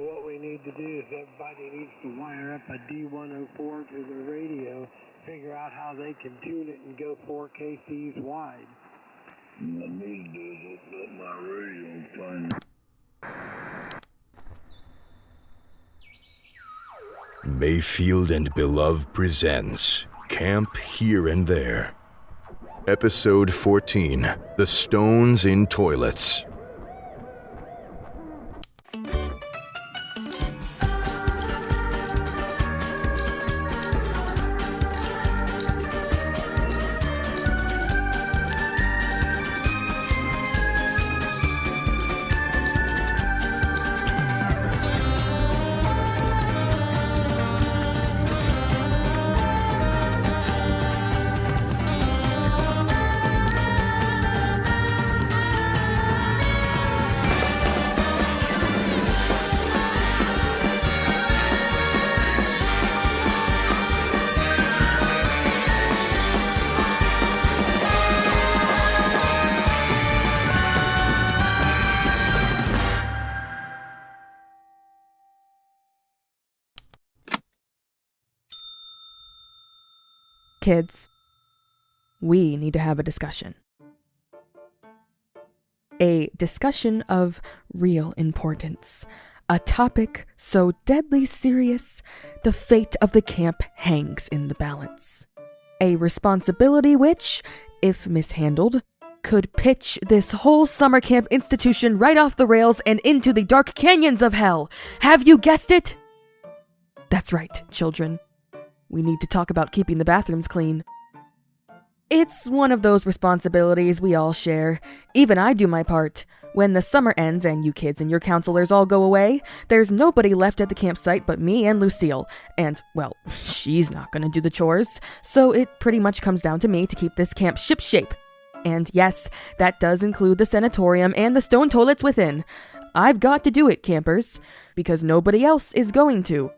what we need to do is everybody needs to wire up a D104 to their radio, figure out how they can tune it and go 4 kcs wide. Let me do this with my radio fun. Mayfield and Beloved presents Camp Here and There. Episode 14, The Stones in Toilets. Kids, we need to have a discussion. A discussion of real importance. A topic so deadly serious, the fate of the camp hangs in the balance. A responsibility which, if mishandled, could pitch this whole summer camp institution right off the rails and into the dark canyons of hell. Have you guessed it? That's right, children. We need to talk about keeping the bathrooms clean. It's one of those responsibilities we all share. Even I do my part. When the summer ends and you kids and your counselors all go away, there's nobody left at the campsite but me and Lucille. And, well, she's not gonna do the chores, so it pretty much comes down to me to keep this camp shipshape. And yes, that does include the sanatorium and the stone toilets within. I've got to do it, campers, because nobody else is going to.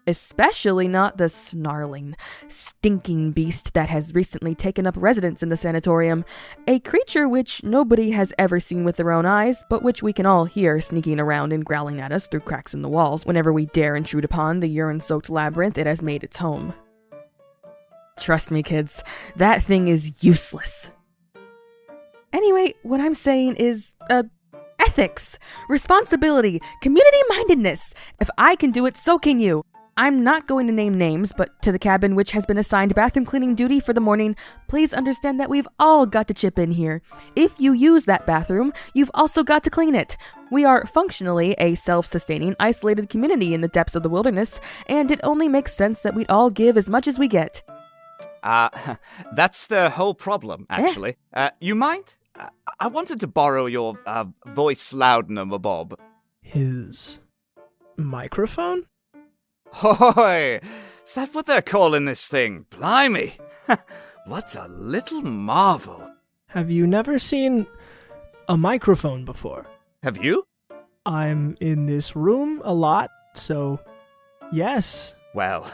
Especially not the snarling, stinking beast that has recently taken up residence in the sanatorium, a creature which nobody has ever seen with their own eyes, but which we can all hear sneaking around and growling at us through cracks in the walls whenever we dare intrude upon the urine-soaked labyrinth it has made its home. Trust me, kids, that thing is useless. Anyway, what I'm saying is, ethics, responsibility, community-mindedness. If I can do it, so can you. I'm not going to name names, but to the cabin which has been assigned bathroom cleaning duty for the morning, please understand that we've all got to chip in here. If you use that bathroom, you've also got to clean it. We are functionally a self-sustaining, isolated community in the depths of the wilderness, and it only makes sense that we'd all give as much as we get. That's the whole problem, actually. You mind? I wanted to borrow your, voice loudener, Bob. His microphone? Hoy! Is that what they're calling this thing? Blimey! What a little marvel. Have you never seen a microphone before? Have you? I'm in this room a lot, so yes. Well,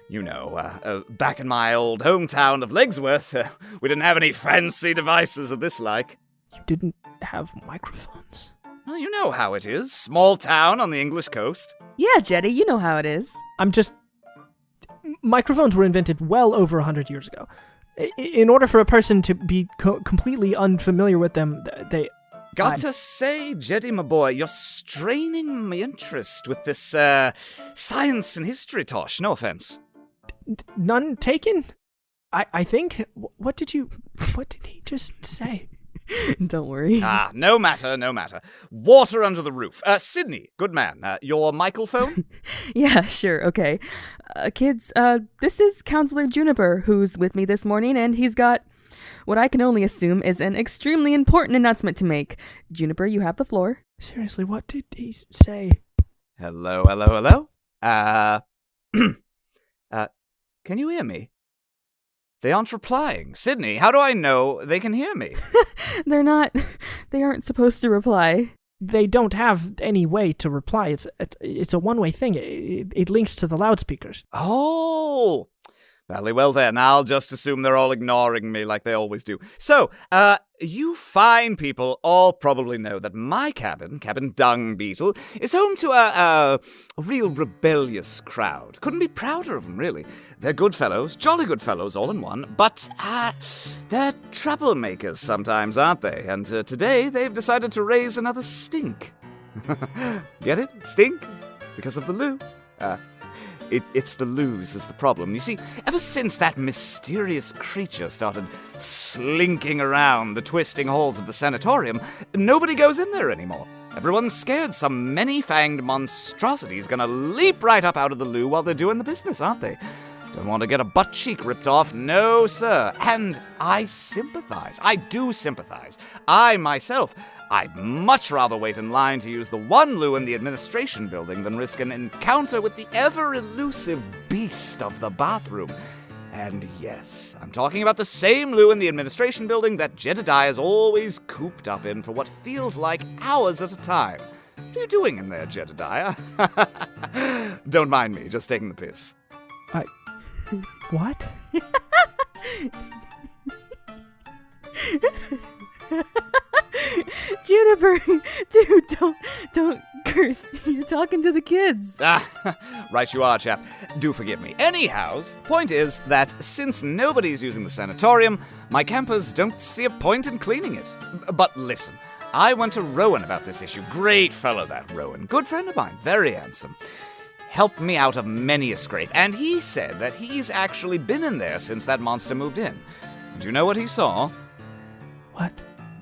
you know, back in my old hometown of Legsworth, we didn't have any fancy devices of this like. You didn't have microphones? Well, you know how it is. Small town on the English coast. Yeah, Jetty, you know how it is. Microphones were invented well over 100 years ago. In order for a person to be completely unfamiliar with them, they... Gotta say, Jetty, my boy, you're straining my interest with this, science and history tosh. No offense. None taken? I think... What did he just say? Don't worry. No matter. Water under the roof. Sydney, good man. Your microphone? Yeah, sure, okay. Kids, this is Counselor Juniper, who's with me this morning, and he's got what I can only assume is an extremely important announcement to make. Juniper, you have the floor. Seriously, what did he say? Hello? Can you hear me? They aren't replying. Sydney, how do I know they can hear me? They aren't supposed to reply. They don't have any way to reply. It's a one-way thing. It links to the loudspeakers. Oh! Very well then, I'll just assume they're all ignoring me like they always do. So, You fine people all probably know that my cabin, Cabin Dung Beetle, is home to a real rebellious crowd. Couldn't be prouder of them, really. They're good fellows, jolly good fellows all in one, but they're troublemakers sometimes, aren't they? And today they've decided to raise another stink. Get it? Stink? Because of the loo? It's the loos is the problem. You see, ever since that mysterious creature started slinking around the twisting halls of the sanatorium, nobody goes in there anymore. Everyone's scared some many-fanged monstrosity's gonna leap right up out of the loo while they're doing the business, aren't they? Don't want to get a butt cheek ripped off, no sir. And I sympathize. I do sympathize. I myself, I'd much rather wait in line to use the one loo in the administration building than risk an encounter with the ever-elusive beast of the bathroom. And yes, I'm talking about the same loo in the administration building that Jedediah is always cooped up in for what feels like hours at a time. What are you doing in there, Jedediah? Don't mind me, just taking the piss. What? Juniper, dude, don't curse. You're talking to the kids. Right you are, chap. Do forgive me. Anyhows, point is that since nobody's using the sanatorium, my campers don't see a point in cleaning it. But listen, I went to Rowan about this issue. Great fellow, that Rowan. Good friend of mine. Very handsome. Helped me out of many a scrape, and he said that he's actually been in there since that monster moved in. Do you know what he saw? What?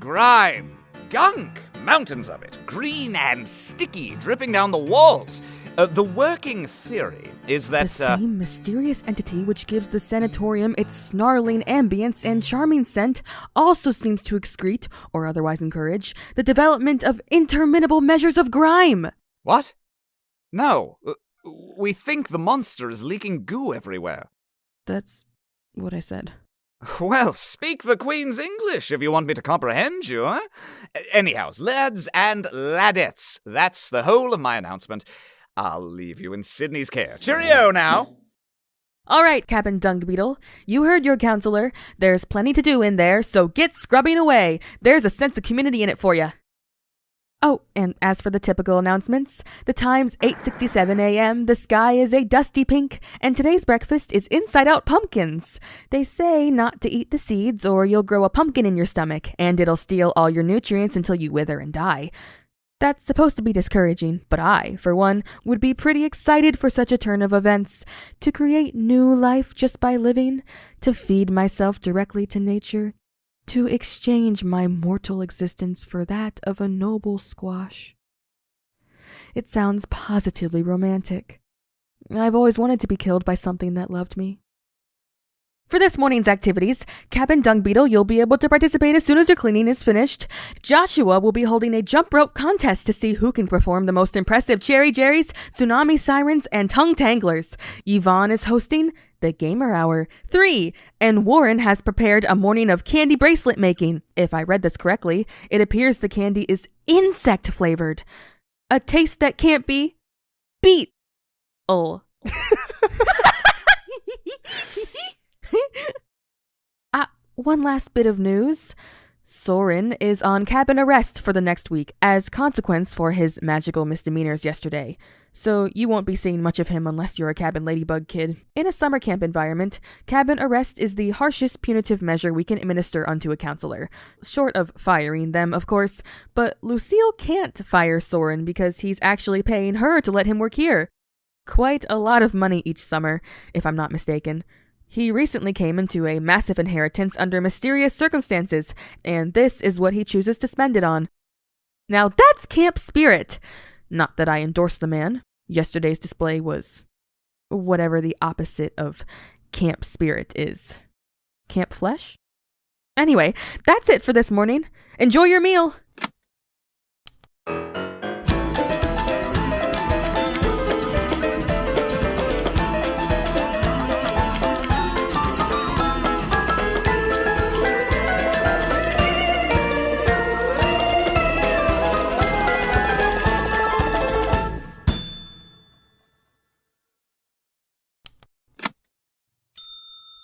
Grime, gunk, mountains of it, green and sticky, dripping down the walls. The working theory is that... The same mysterious entity which gives the sanatorium its snarling ambience and charming scent also seems to excrete, or otherwise encourage, the development of interminable measures of grime. What? No. We think the monster is leaking goo everywhere. That's what I said. Well, speak the Queen's English if you want me to comprehend you, huh? Anyhows, lads and ladettes, that's the whole of my announcement. I'll leave you in Sydney's care. Cheerio now! All right, Cabin Dung Beetle, you heard your counselor. There's plenty to do in there, so get scrubbing away. There's a sense of community in it for you. Oh, and as for the typical announcements, the time's 8:67 a.m., the sky is a dusty pink, and today's breakfast is inside-out pumpkins. They say not to eat the seeds or you'll grow a pumpkin in your stomach, and it'll steal all your nutrients until you wither and die. That's supposed to be discouraging, but I, for one, would be pretty excited for such a turn of events, to create new life just by living, to feed myself directly to nature, to exchange my mortal existence for that of a noble squash. It sounds positively romantic. I've always wanted to be killed by something that loved me. For this morning's activities, Cabin Dung Beetle, you'll be able to participate as soon as your cleaning is finished. Joshua will be holding a jump rope contest to see who can perform the most impressive cherry jerrys, tsunami sirens, and tongue tanglers. Yvonne is hosting the Gamer Hour 3, and Warren has prepared a morning of candy bracelet making. If I read this correctly, it appears the candy is insect flavored. A taste that can't be beat. Oh. One last bit of news. Soren is on cabin arrest for the next week as consequence for his magical misdemeanors yesterday. So you won't be seeing much of him unless you're a cabin ladybug kid. In a summer camp environment, cabin arrest is the harshest punitive measure we can administer unto a counselor. Short of firing them, of course, but Lucille can't fire Soren because he's actually paying her to let him work here. Quite a lot of money each summer, if I'm not mistaken. He recently came into a massive inheritance under mysterious circumstances, and this is what he chooses to spend it on. Now that's camp spirit! Not that I endorse the man. Yesterday's display was whatever the opposite of camp spirit is. Camp flesh? Anyway, that's it for this morning. Enjoy your meal!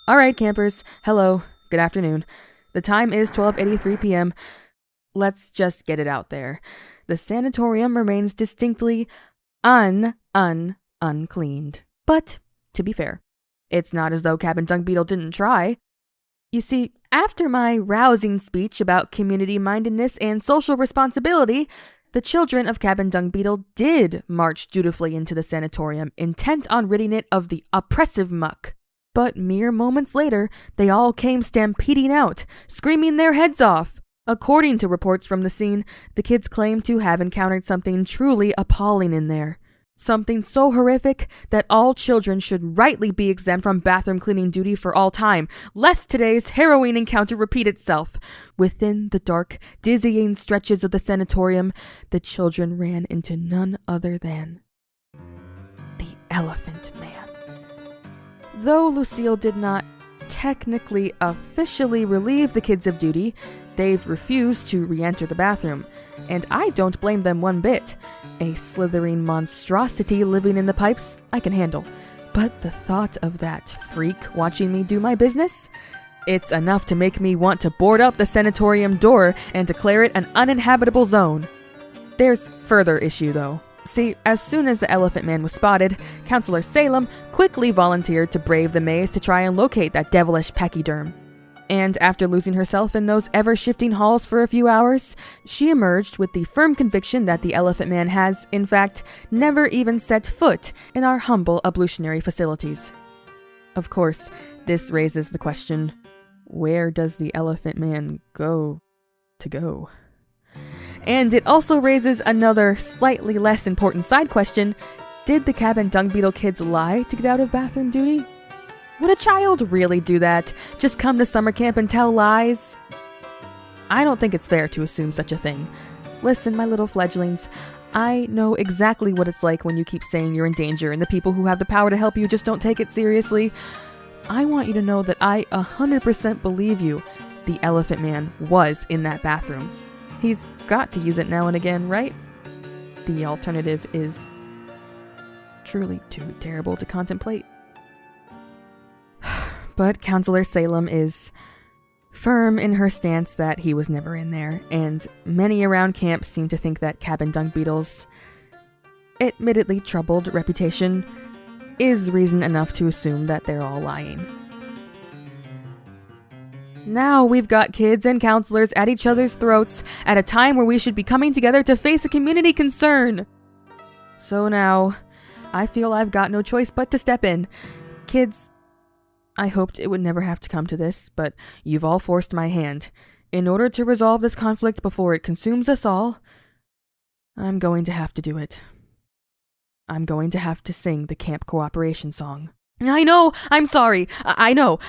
All right, campers. Hello. Good afternoon. The time is 12:83 p.m. Let's just get it out there. The sanatorium remains distinctly uncleaned. But, to be fair, it's not as though Cabin Dung Beetle didn't try. You see, after my rousing speech about community-mindedness and social responsibility, the children of Cabin Dung Beetle did march dutifully into the sanatorium, intent on ridding it of the oppressive muck. But mere moments later, they all came stampeding out, screaming their heads off. According to reports from the scene, the kids claimed to have encountered something truly appalling in there. Something so horrific that all children should rightly be exempt from bathroom cleaning duty for all time, lest today's harrowing encounter repeat itself. Within the dark, dizzying stretches of the sanatorium, the children ran into none other than the Elephant Man. Though Lucille did not technically officially relieve the kids of duty, they've refused to re-enter the bathroom, and I don't blame them one bit. A slithering monstrosity living in the pipes, I can handle. But the thought of that freak watching me do my business? It's enough to make me want to board up the sanatorium door and declare it an uninhabitable zone. There's further issue, though. See, as soon as the Elephant Man was spotted, Counselor Salem quickly volunteered to brave the maze to try and locate that devilish pachyderm. And after losing herself in those ever-shifting halls for a few hours, she emerged with the firm conviction that the Elephant Man has, in fact, never even set foot in our humble ablutionary facilities. Of course, this raises the question, where does the Elephant Man go to go? And it also raises another, slightly less important side question, did the Cabin Dung Beetle kids lie to get out of bathroom duty? Would a child really do that? Just come to summer camp and tell lies? I don't think it's fair to assume such a thing. Listen, my little fledglings, I know exactly what it's like when you keep saying you're in danger and the people who have the power to help you just don't take it seriously. I want you to know that I 100% believe you. The Elephant Man was in that bathroom. He's got to use it now and again, right? The alternative is truly too terrible to contemplate. But Counselor Salem is firm in her stance that he was never in there, and many around camp seem to think that Cabin Dung Beetle's admittedly troubled reputation is reason enough to assume that they're all lying. Now we've got kids and counselors at each other's throats at a time where we should be coming together to face a community concern. So now, I feel I've got no choice but to step in. Kids, I hoped it would never have to come to this, but you've all forced my hand. In order to resolve this conflict before it consumes us all, I'm going to have to do it. I'm going to have to sing the camp cooperation song. I know! I'm sorry! I know!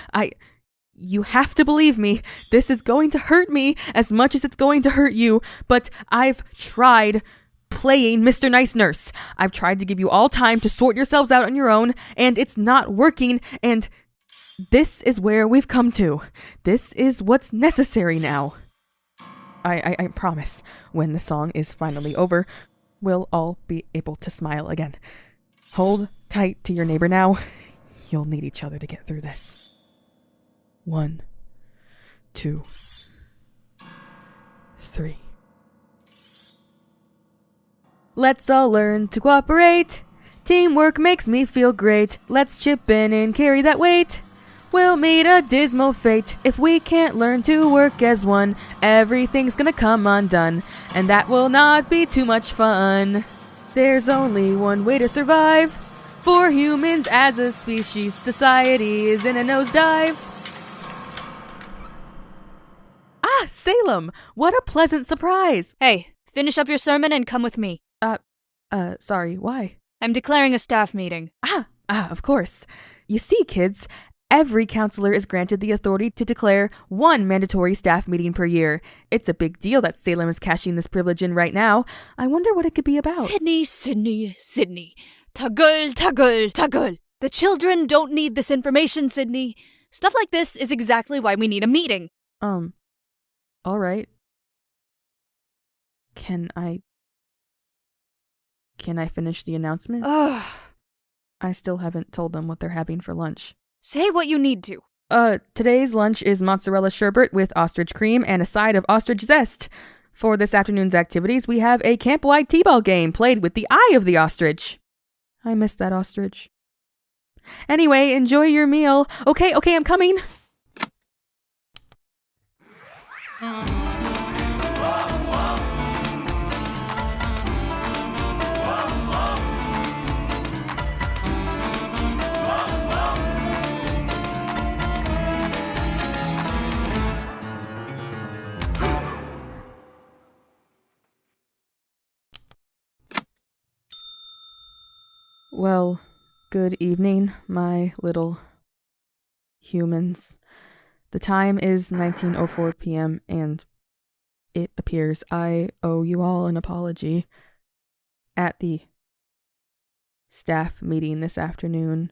You have to believe me. This is going to hurt me as much as it's going to hurt you, but I've tried playing Mr. Nice Nurse. I've tried to give you all time to sort yourselves out on your own, and it's not working, and this is where we've come to. This is what's necessary now. I promise, when the song is finally over, we'll all be able to smile again. Hold tight to your neighbor now. You'll need each other to get through this. 1, 2, 3. Let's all learn to cooperate. Teamwork makes me feel great. Let's chip in and carry that weight. We'll meet a dismal fate if we can't learn to work as one. Everything's gonna come undone, and that will not be too much fun. There's only one way to survive. For humans as a species, society is in a nosedive. Ah, Salem! What a pleasant surprise! Hey, finish up your sermon and come with me. Sorry, why? I'm declaring a staff meeting. Of course. You see, kids, every counselor is granted the authority to declare one mandatory staff meeting per year. It's a big deal that Salem is cashing this privilege in right now. I wonder what it could be about. Sydney. Tuggle. The children don't need this information, Sydney. Stuff like this is exactly why we need a meeting. All right. Can I finish the announcement? Ugh. I still haven't told them what they're having for lunch. Say what you need to. today's lunch is mozzarella sherbet with ostrich cream and a side of ostrich zest. For this afternoon's activities, we have a camp-wide t-ball game played with the eye of the ostrich. I missed that ostrich. Anyway, enjoy your meal. Okay, I'm coming. Well, good evening, my little humans. The time is 19:04 p.m. and it appears I owe you all an apology. At the staff meeting this afternoon,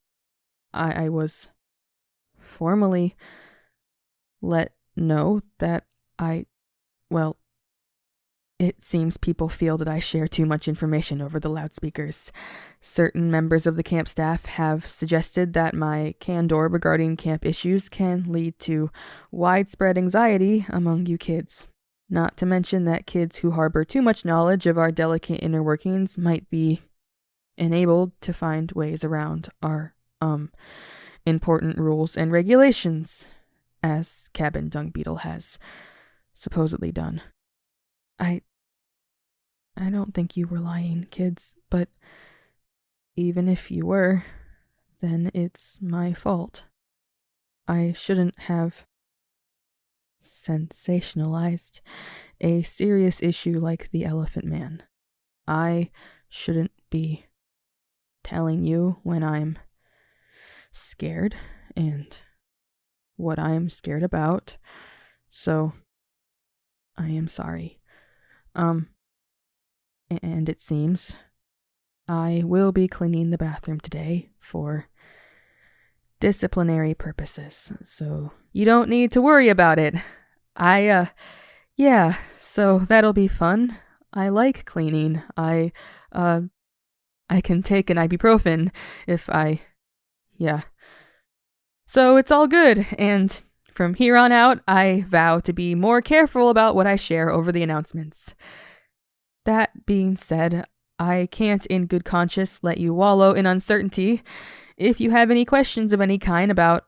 I was formally let know that it seems people feel that I share too much information over the loudspeakers. Certain members of the camp staff have suggested that my candor regarding camp issues can lead to widespread anxiety among you kids. Not to mention that kids who harbor too much knowledge of our delicate inner workings might be enabled to find ways around our, important rules and regulations, as Cabin Dung Beetle has supposedly done. I don't think you were lying, kids, but even if you were, then it's my fault. I shouldn't have sensationalized a serious issue like the Elephant Man. I shouldn't be telling you when I'm scared and what I'm scared about, so I am sorry. And it seems I will be cleaning the bathroom today for disciplinary purposes, so you don't need to worry about it. So that'll be fun. I like cleaning. I can take an ibuprofen if So it's all good, and from here on out, I vow to be more careful about what I share over the announcements. That being said, I can't in good conscience let you wallow in uncertainty. If you have any questions of any kind about,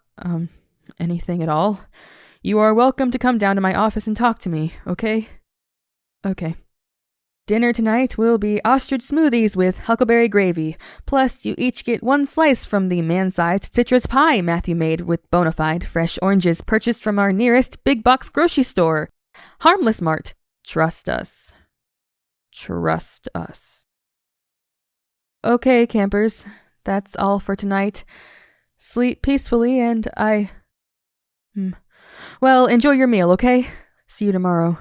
anything at all, you are welcome to come down to my office and talk to me, okay? Okay. Dinner tonight will be ostrich smoothies with huckleberry gravy, plus you each get one slice from the man-sized citrus pie Matthew made with bona fide fresh oranges purchased from our nearest big box grocery store. Harmless Mart. Trust us. Trust us. Okay, campers, that's all for tonight. Sleep peacefully and enjoy your meal, okay? See you tomorrow.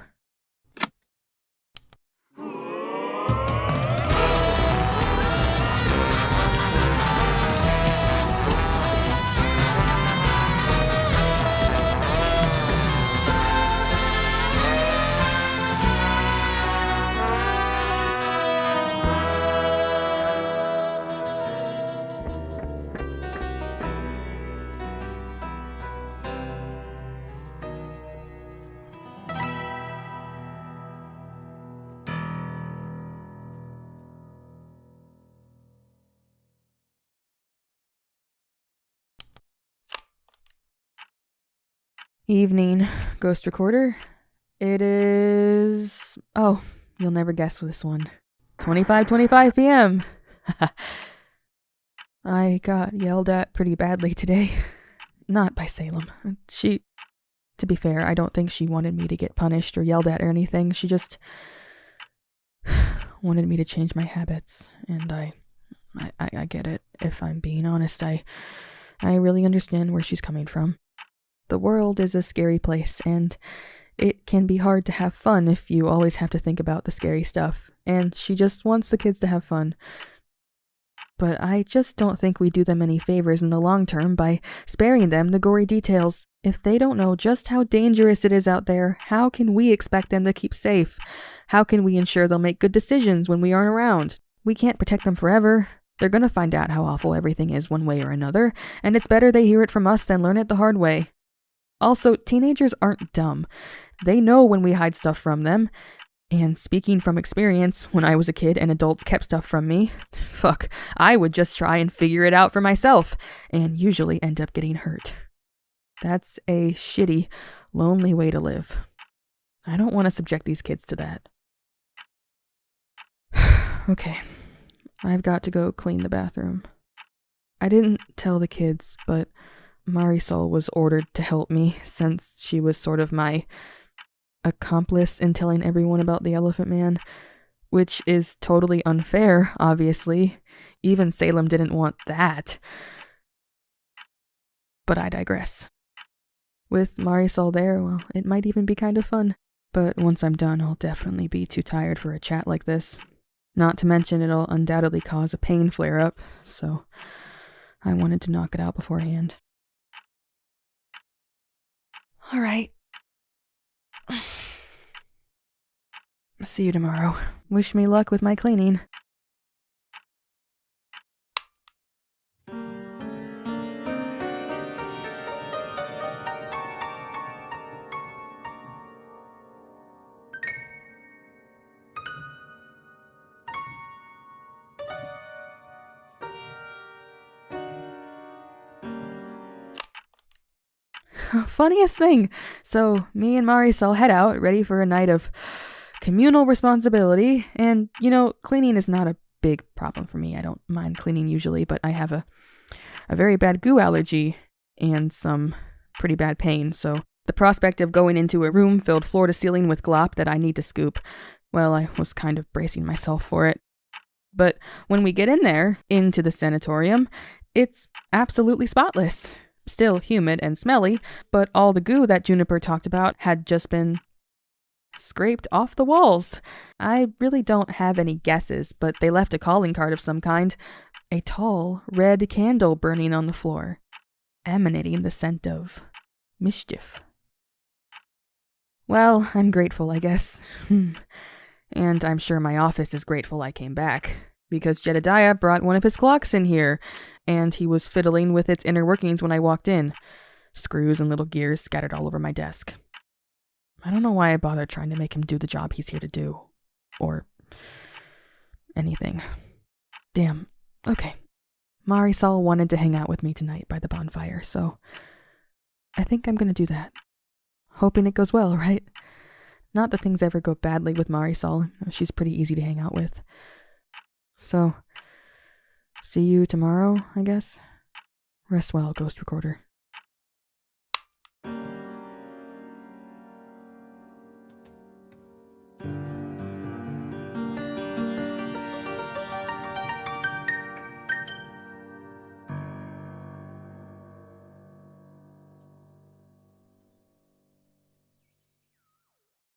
Evening, Ghost Recorder. It is... Oh, you'll never guess this one. 25:25 p.m. I got yelled at pretty badly today. Not by Salem. To be fair, I don't think she wanted me to get punished or yelled at or anything. She just wanted me to change my habits. And I get it. If I'm being honest, I really understand where she's coming from. The world is a scary place, and it can be hard to have fun if you always have to think about the scary stuff, and she just wants the kids to have fun. But I just don't think we do them any favors in the long term by sparing them the gory details. If they don't know just how dangerous it is out there, how can we expect them to keep safe? How can we ensure they'll make good decisions when we aren't around? We can't protect them forever. They're gonna find out how awful everything is one way or another, and it's better they hear it from us than learn it the hard way. Also, teenagers aren't dumb. They know when we hide stuff from them. And speaking from experience, when I was a kid and adults kept stuff from me, fuck, I would just try and figure it out for myself, and usually end up getting hurt. That's a shitty, lonely way to live. I don't want to subject these kids to that. Okay, I've got to go clean the bathroom. I didn't tell the kids, but Marisol was ordered to help me since she was sort of my accomplice in telling everyone about the Elephant Man, which is totally unfair, obviously. Even Salem didn't want that. But I digress. With Marisol there, well, it might even be kind of fun. But once I'm done, I'll definitely be too tired for a chat like this. Not to mention it'll undoubtedly cause a pain flare-up, so I wanted to knock it out beforehand. Alright. See you tomorrow. Wish me luck with my cleaning. Funniest thing. So, me and Marisol head out, ready for a night of communal responsibility. And, cleaning is not a big problem for me. I don't mind cleaning usually, but I have a very bad goo allergy and some pretty bad pain. So, the prospect of going into a room filled floor to ceiling with glop that I need to scoop, well, I was kind of bracing myself for it. But when we get in there, into the sanatorium, it's absolutely spotless. Still humid and smelly, but all the goo that Juniper talked about had just been scraped off the walls. I really don't have any guesses, but they left a calling card of some kind. A tall, red candle burning on the floor, emanating the scent of mischief. Well, I'm grateful, I guess. And I'm sure my office is grateful I came back, because Jedediah brought one of his clocks in here, and he was fiddling with its inner workings when I walked in. Screws and little gears scattered all over my desk. I don't know why I bothered trying to make him do the job he's here to do. Or anything. Damn. Okay. Marisol wanted to hang out with me tonight by the bonfire, so I think I'm gonna do that. Hoping it goes well, right? Not that things ever go badly with Marisol. She's pretty easy to hang out with. So, see you tomorrow, I guess. Rest well, Ghost Recorder.